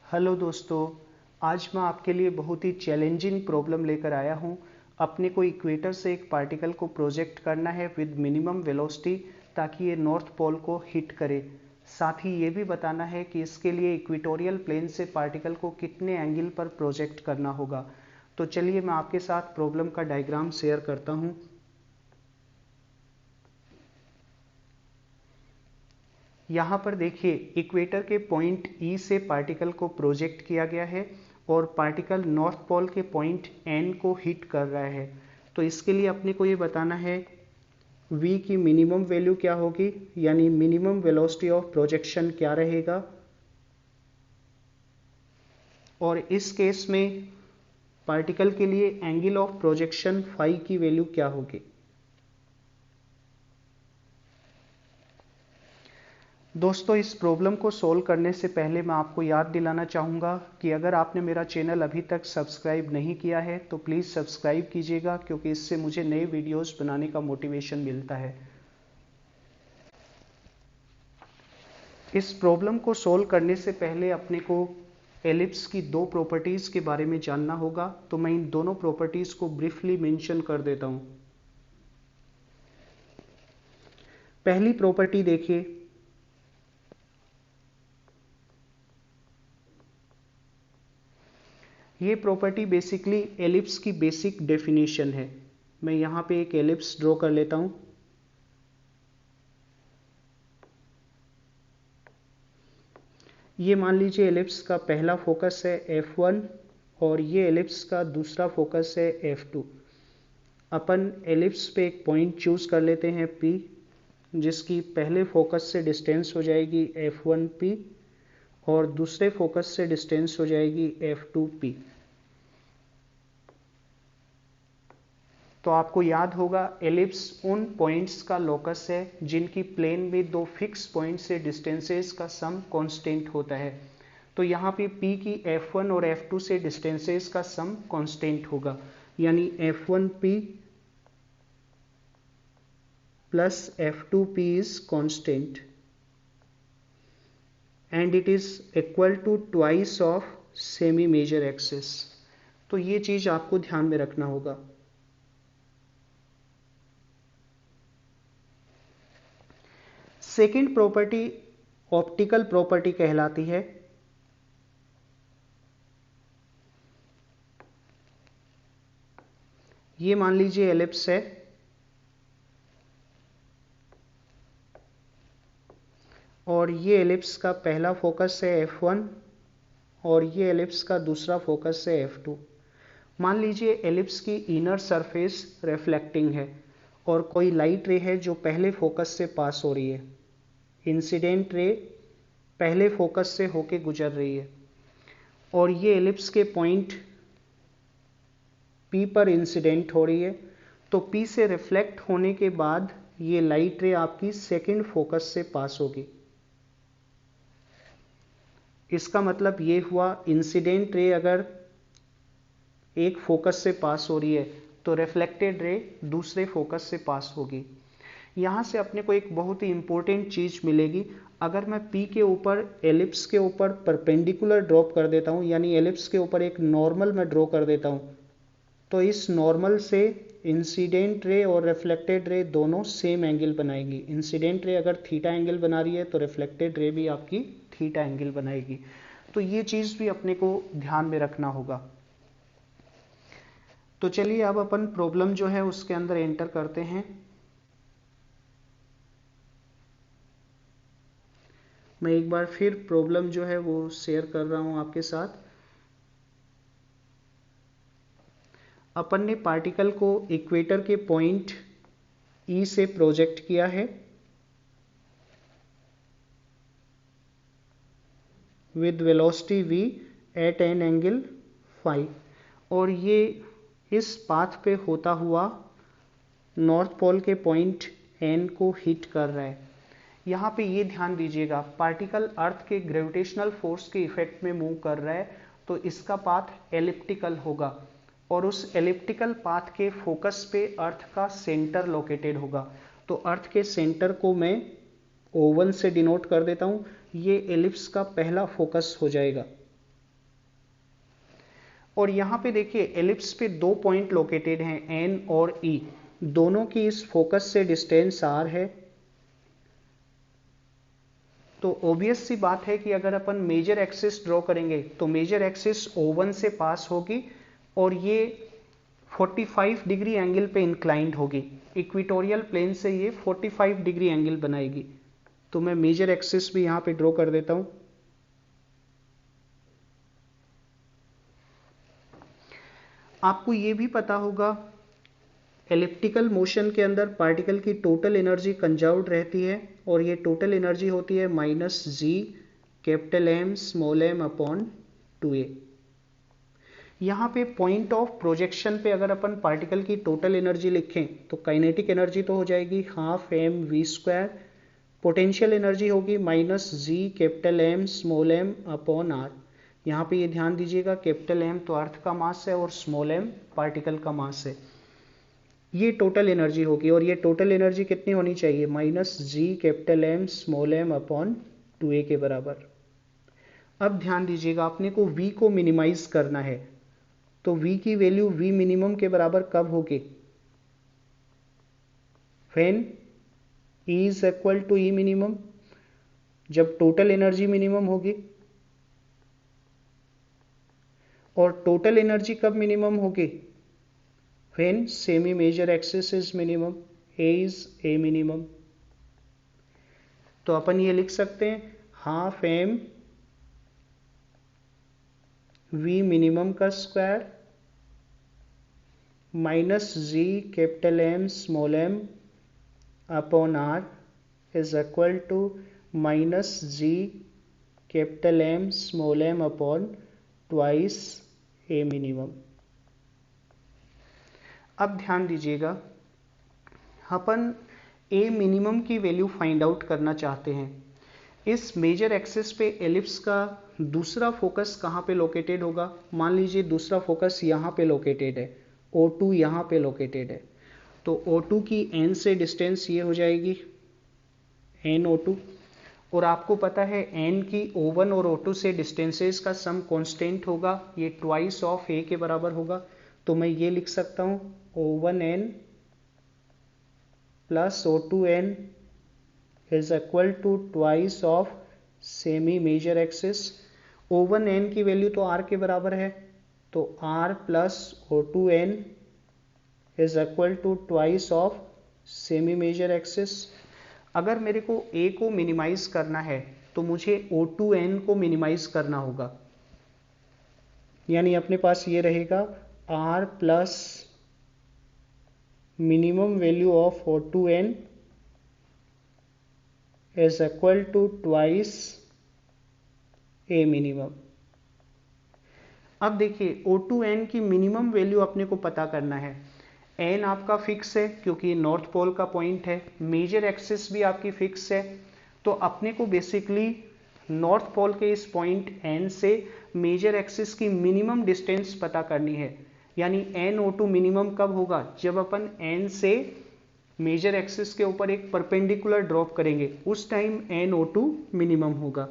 Hello दोस्तों, आज मैं आपके लिए बहुत ही चैलेंजिंग प्रॉब्लम लेकर आया हूं। अपने को इक्वेटर से एक पार्टिकल को प्रोजेक्ट करना है विद मिनिमम वेलोसिटी ताकि ये नॉर्थ पोल को हिट करे। साथ ही ये भी बताना है कि इसके लिए इक्वेटोरियल प्लेन से पार्टिकल को कितने एंगल पर प्रोजेक्ट करना होगा। तो चलिए मैं आपके साथ प्रॉब्लम का डायग्राम शेयर करता हूँ। यहाँ पर देखिए, इक्वेटर के पॉइंट ई से पार्टिकल को प्रोजेक्ट किया गया है और पार्टिकल नॉर्थ पोल के पॉइंट एन को हिट कर रहा है। तो इसके लिए अपने को ये बताना है v की मिनिमम वैल्यू क्या होगी, यानी मिनिमम वेलोसिटी ऑफ प्रोजेक्शन क्या रहेगा, और इस केस में पार्टिकल के लिए एंगल ऑफ प्रोजेक्शन फाई की वैल्यू क्या होगी। दोस्तों, इस प्रॉब्लम को सोल्व करने से पहले मैं आपको याद दिलाना चाहूँगा कि अगर आपने मेरा चैनल अभी तक सब्सक्राइब नहीं किया है तो प्लीज़ सब्सक्राइब कीजिएगा, क्योंकि इससे मुझे नए वीडियोस बनाने का मोटिवेशन मिलता है। इस प्रॉब्लम को सोल्व करने से पहले अपने को एलिप्स की दो प्रॉपर्टीज़ के बारे में जानना होगा, तो मैं इन दोनों प्रॉपर्टीज़ को ब्रीफली मेंशन कर देता हूँ। पहली प्रॉपर्टी देखिए, ये प्रॉपर्टी बेसिकली एलिप्स की बेसिक डेफिनेशन है। मैं यहाँ पे एक एलिप्स ड्रॉ कर लेता हूँ। ये मान लीजिए एलिप्स का पहला फोकस है F1 और ये एलिप्स का दूसरा फोकस है F2। अपन एलिप्स पे एक पॉइंट चूज कर लेते हैं P, जिसकी पहले फोकस से डिस्टेंस हो जाएगी F1P और दूसरे फोकस से डिस्टेंस हो जाएगी F2P। तो आपको याद होगा, एलिप्स उन पॉइंट्स का लोकस है जिनकी प्लेन में दो फिक्स पॉइंट से डिस्टेंसेस का सम कांस्टेंट होता है। तो यहाँ पे P की F1 और F2 से डिस्टेंसेस का सम कांस्टेंट होगा, यानी F1P plus F2P is constant and it is equal to twice of semi major axis. तो ये चीज आपको ध्यान में रखना होगा। सेकेंड प्रॉपर्टी ऑप्टिकल प्रॉपर्टी कहलाती है। ये मान लीजिए एलिप्स है और ये एलिप्स का पहला फोकस है F1 और ये एलिप्स का दूसरा फोकस है F2। मान लीजिए एलिप्स की इनर सरफेस रिफ्लेक्टिंग है और कोई लाइट रे है जो पहले फोकस से पास हो रही है। इंसिडेंट रे पहले फोकस से होके गुजर रही है और ये एलिप्स के पॉइंट P पर इंसिडेंट हो रही है। तो P से रिफ्लेक्ट होने के बाद ये लाइट रे आपकी सेकंड फोकस से पास होगी। इसका मतलब ये हुआ, इंसिडेंट रे अगर एक फोकस से पास हो रही है तो रिफ्लेक्टेड रे दूसरे फोकस से पास होगी। यहाँ से अपने को एक बहुत ही इंपॉर्टेंट चीज मिलेगी। अगर मैं P के ऊपर एलिप्स के ऊपर परपेंडिकुलर ड्रॉप कर देता हूँ, यानी एलिप्स के ऊपर एक नॉर्मल मैं ड्रॉ कर देता हूँ, तो इस नॉर्मल से इंसिडेंट रे और रिफ्लेक्टेड रे दोनों सेम एंगल बनाएगी। इंसिडेंट रे अगर थीटा एंगल बना रही है तो रिफ्लेक्टेड रे भी आपकी थीटा एंगल बनाएगी। तो ये चीज भी अपने को ध्यान में रखना होगा। तो चलिए अब अपन प्रॉब्लम जो है उसके अंदर एंटर करते हैं। मैं एक बार फिर प्रॉब्लम जो है वो शेयर कर रहा हूं आपके साथ। अपन ने पार्टिकल को इक्वेटर के पॉइंट E से प्रोजेक्ट किया है with velocity v at an angle phi, और ये इस पाथ पे होता हुआ नॉर्थ पोल के पॉइंट N को हिट कर रहा है। यहाँ पे ये ध्यान दीजिएगा, पार्टिकल अर्थ के ग्रेविटेशनल फोर्स के इफेक्ट में मूव कर रहा है, तो इसका पाथ एलिप्टिकल होगा और उस एलिप्टिकल पाथ के फोकस पे अर्थ का सेंटर लोकेटेड होगा। तो अर्थ के सेंटर को मैं O1 से डिनोट कर देता हूँ। ये एलिप्स का पहला फोकस हो जाएगा। और यहाँ पे देखिए एलिप्स पे दो पॉइंट लोकेटेड हैं एन और ई, दोनों की इस फोकस से डिस्टेंस आर है। तो ऑब्वियस सी बात है कि अगर अपन मेजर एक्सिस ड्रॉ करेंगे तो मेजर एक्सिस O1 से पास होगी और ये 45 डिग्री एंगल पे इंक्लाइंड होगी, इक्वेटोरियल प्लेन से ये 45 डिग्री एंगल बनाएगी। तो मैं मेजर एक्सिस भी यहां पे ड्रॉ कर देता हूं। आपको ये भी पता होगा एलिप्टिकल मोशन के अंदर पार्टिकल की टोटल एनर्जी कंजर्व्ड रहती है और ये टोटल एनर्जी होती है -g capital M small m upon 2a। यहाँ पे पॉइंट ऑफ प्रोजेक्शन पे अगर अपन पार्टिकल की टोटल एनर्जी लिखें तो काइनेटिक एनर्जी तो हो जाएगी ½ mv², पोटेंशियल एनर्जी होगी -g capital M small m upon r। यहाँ पे ये ध्यान दीजिएगा कैपिटल M तो अर्थ का मास है और स्मॉल m पार्टिकल का मास है। ये टोटल एनर्जी होगी और ये टोटल एनर्जी कितनी होनी चाहिए -g capital M small m upon 2a के बराबर। अब ध्यान दीजिएगा अपने को v को मिनिमाइज करना है, तो v की वैल्यू v मिनिमम के बराबर कब होगी? When E is equal to E minimum, जब टोटल एनर्जी मिनिमम होगी। और टोटल एनर्जी कब मिनिमम होगी? When semi major axis is minimum, A is A minimum. तो अपन ये लिख सकते हैं ½ m v मिनिमम का square -g capital M small m upon r is equal to -g capital M small m upon twice A minimum. अब ध्यान दीजिएगा अपन A मिनिमम की वैल्यू फाइंड आउट करना चाहते हैं। इस मेजर एक्सिस पे एलिप्स का दूसरा फोकस कहाँ पे लोकेटेड होगा? मान लीजिए दूसरा फोकस यहाँ पे लोकेटेड है, O2 यहाँ पे लोकेटेड है। तो O2 की N से डिस्टेंस ये हो जाएगी NO2, और आपको पता है N की O1 और O2 से डिस्टेंसेस का सम कांस्टेंट होगा, ये ट्वाइस ऑफ A के बराबर होगा। तो मैं ये लिख सकता हूँ O1N plus O2N is equal to twice of semi major axis. O1N की वैल्यू तो R के बराबर है, तो R plus O2N is equal to twice of semi major axis. अगर मेरे को A को मिनिमाइज करना है तो मुझे O2N को मिनिमाइज करना होगा, यानी अपने पास ये रहेगा R plus minimum value of O2N is equal to twice A minimum. अब देखिए O2N की मिनिमम वैल्यू अपने को पता करना है। N आपका फिक्स है क्योंकि नॉर्थ पोल का पॉइंट है, मेजर एक्सिस भी आपकी फिक्स है, तो अपने को बेसिकली नॉर्थ पोल के इस पॉइंट N से मेजर एक्सिस की मिनिमम डिस्टेंस पता करनी है। यानी NO2 मिनिमम कब होगा? जब अपन N से मेजर एक्सिस के ऊपर एक परपेंडिकुलर ड्रॉप करेंगे, उस टाइम NO2 मिनिमम होगा।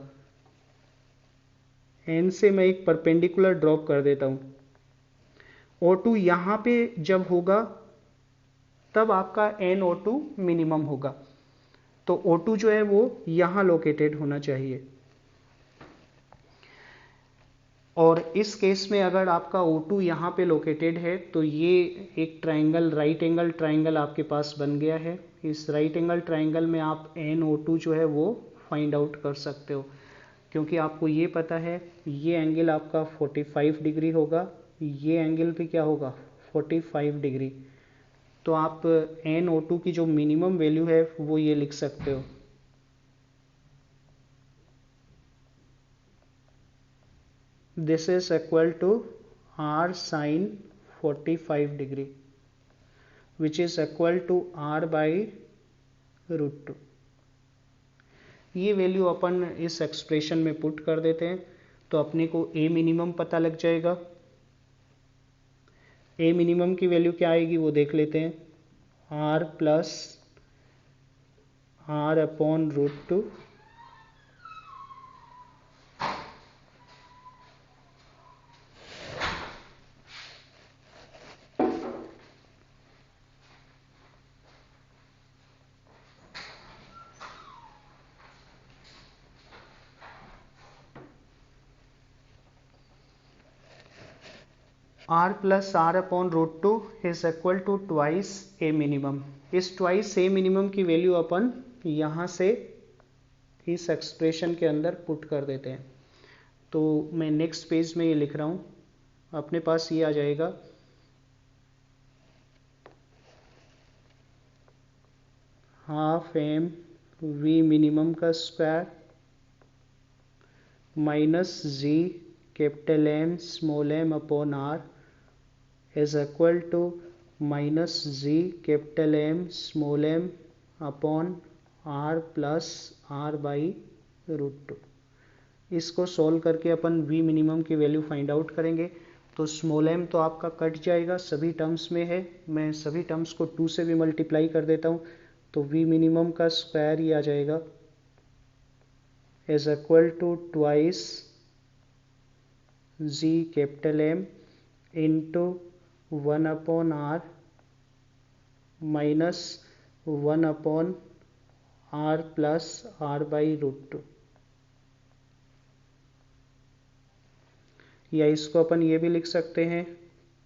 N से मैं एक परपेंडिकुलर ड्रॉप कर देता हूं, O2 यहां पे जब होगा तब आपका NO2 मिनिमम होगा। तो O2 जो है वो यहां लोकेटेड होना चाहिए। और इस केस में अगर आपका O2 यहाँ पे लोकेटेड है तो ये एक ट्राइंगल, राइट एंगल ट्राइंगल आपके पास बन गया है। इस राइट एंगल ट्राइंगल में आप NO2 जो है वो फाइंड आउट कर सकते हो, क्योंकि आपको ये पता है ये एंगल आपका 45 डिग्री होगा, ये एंगल भी क्या होगा 45 डिग्री। तो आप NO2 की जो मिनिमम वैल्यू है वो ये लिख सकते हो, this is equal to R sin 45 degree which is equal to R by √2। ये वैल्यू अपन इस एक्सप्रेशन में पुट कर देते हैं तो अपने को A मिनिमम पता लग जाएगा। A मिनिमम की वैल्यू क्या आएगी वो देख लेते हैं, R plus R upon √2 r plus R upon root two is equal to twice A minimum. इस ट्वाइस ए मिनिमम की वैल्यू अपन यहाँ से इस एक्सप्रेशन के अंदर पुट कर देते हैं। तो मैं नेक्स्ट पेज में ये लिख रहा हूँ, अपने पास ये आ जाएगा हाफ एम वी मिनिमम का square minus G capital M small M upon R is equal to minus G capital M small M upon R plus R by root two. इसको सॉल्व करके अपन वी मिनिमम की value find out करेंगे। तो small M तो आपका cut जाएगा, सभी टर्म्स में है, मैं सभी टर्म्स को 2 से भी मल्टीप्लाई कर देता हूँ। तो वी मिनिमम का स्क्वायर ही आ जाएगा is equal to twice G capital M into 1 upon R minus 1 upon R plus R by root two. या इसको अपन ये भी लिख सकते हैं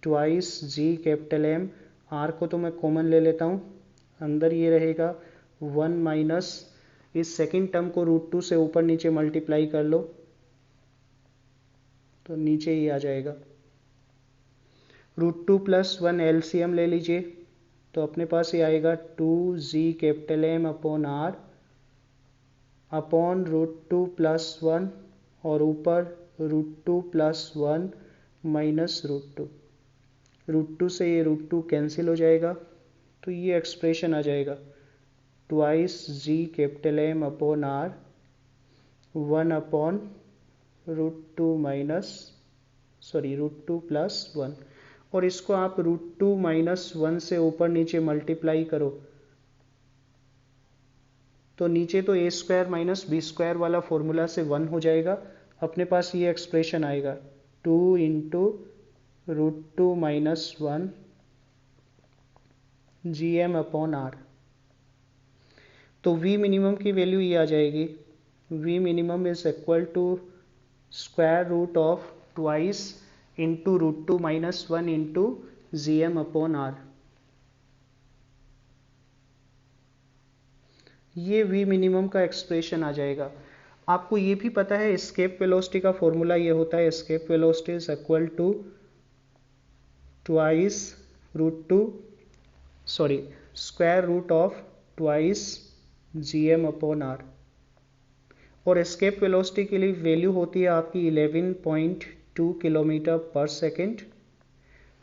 twice G capital M, R को तो मैं कॉमन ले लेता हूँ, अंदर ये रहेगा 1 माइनस इस सेकंड टर्म को रूट टू से ऊपर नीचे मल्टीप्लाई कर लो तो नीचे ही आ जाएगा। रूट टू प्लस 1 एलसीएम ले लीजिए तो अपने पास ये आएगा 2 g capital M upon R upon root two plus 1 और ऊपर root two plus 1 minus root two. Root two से ये रूट टू कैंसिल हो जाएगा तो ये एक्सप्रेशन आ जाएगा twice G capital M upon R 1 upon root two plus 1। और इसको आप रूट टू माइनस 1 से ऊपर नीचे मल्टीप्लाई करो तो नीचे तो ए स्क्वायर माइनस बी स्क्वायर वाला फॉर्मूला से 1 हो जाएगा। अपने पास ये एक्सप्रेशन आएगा 2 into root two minus 1 G M upon R. तो वी मिनिमम की वैल्यू ये आ जाएगी V minimum is equal to square root of twice into root two minus 1 into G M upon R. ये वी मिनिमम का expression आ जाएगा। आपको ये भी पता है एस्केप वेलोसिटी का फॉर्मूला ये होता है escape velocity is equal to twice square root of twice G M upon R. और एस्केप वेलोसिटी के लिए वैल्यू होती है आपकी 11.2 किलोमीटर पर सेकेंड।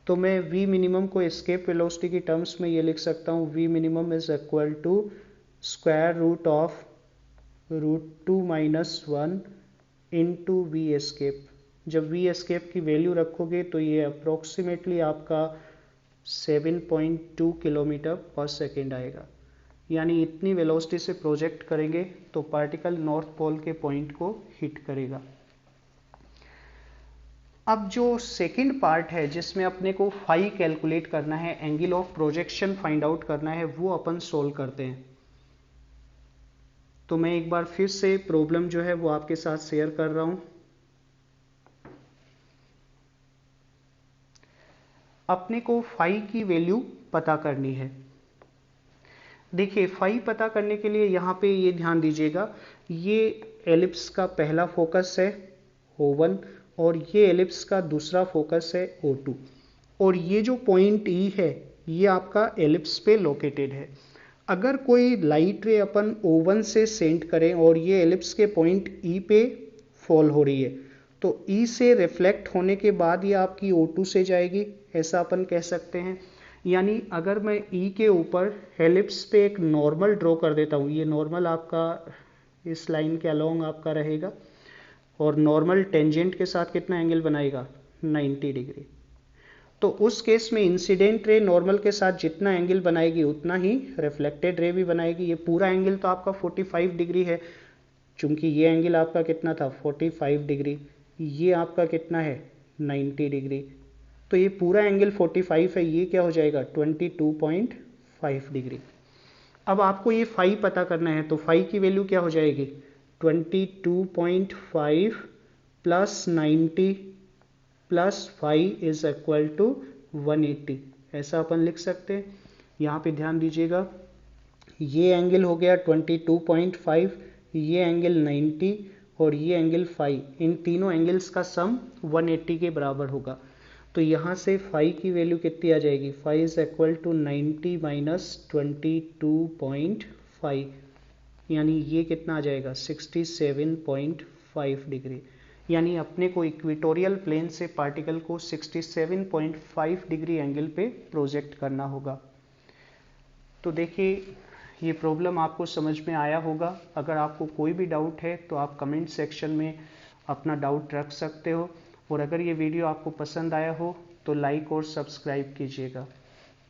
तो मैं वी मिनिमम को एस्केप वेलोसिटी की टर्म्स में ये लिख सकता हूँ V minimum is equal to square root of root two minus 1 into V escape. जब वी एस्केप की वैल्यू रखोगे तो ये अप्रोक्सीमेटली आपका 7.2 किलोमीटर पर सेकेंड आएगा। यानी इतनी वेलोसिटी से प्रोजेक्ट करेंगे तो पार्टिकल नॉर्थ पोल के पॉइंट को हिट करेगा। अब जो सेकंड पार्ट है जिसमें अपने को फाई कैलकुलेट करना है, angle of projection find out करना है, वो अपन सोल्व करते हैं। तो मैं एक बार फिर से प्रॉब्लम जो है वो आपके साथ शेयर कर रहा हूं। अपने को फाई की वैल्यू पता करनी है। देखिए फाई पता करने के लिए यहाँ पे ये ध्यान दीजिएगा, ये एलिप्स का पहला फोकस है O1 और ये एलिप्स का दूसरा फोकस है O2 और ये जो पॉइंट E है ये आपका एलिप्स पे लोकेटेड है। अगर कोई लाइट रे अपन O1 से सेंड करें और ये एलिप्स के पॉइंट E पे फॉल हो रही है तो E से रिफ्लेक्ट होने के बाद ये आपकी O2 से जाएगी, ऐसा अपन कह सकते हैं। यानी अगर मैं E के ऊपर एलिप्स पे एक नॉर्मल ड्रॉ कर देता हूँ, ये नॉर्मल आपका इस लाइन के अलोंग आपका रहेगा और नॉर्मल टेंजेंट के साथ कितना एंगल बनाएगा 90 डिग्री। तो उस केस में इंसिडेंट रे नॉर्मल के साथ जितना एंगल बनाएगी उतना ही रिफ्लेक्टेड रे भी बनाएगी। ये पूरा एंगल तो आपका 45 डिग्री है, चूंकि ये एंगल आपका कितना था 45 डिग्री, ये आपका कितना है 90 डिग्री, तो ये पूरा एंगल 45 है, ये क्या हो जाएगा 22.5 डिग्री। अब आपको ये फाई पता करना है तो फाई की वैल्यू क्या हो जाएगी 22.5 plus 90 plus five is equal to 180, ऐसा अपन लिख सकते हैं। यहाँ पे ध्यान दीजिएगा, ये एंगल हो गया 22.5, ये एंगल 90 और ये एंगल 5, इन तीनों एंगल्स का सम 180 के बराबर होगा। तो यहाँ से फाई की वैल्यू कितनी आ जाएगी, phi is equal to 90 minus 22.5, यानी ये कितना आ जाएगा 67.5 डिग्री। यानी अपने को इक्वेटोरियल प्लेन से पार्टिकल को 67.5 डिग्री एंगल पे प्रोजेक्ट करना होगा। तो देखिए ये प्रॉब्लम आपको समझ में आया होगा। अगर आपको कोई भी डाउट है तो आप कमेंट सेक्शन में अपना डाउट रख सकते हो, और अगर ये वीडियो आपको पसंद आया हो तो लाइक और सब्सक्राइब कीजिएगा।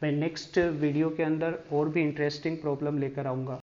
मैं नेक्स्ट वीडियो के अंदर और भी इंटरेस्टिंग प्रॉब्लम लेकर आऊँगा।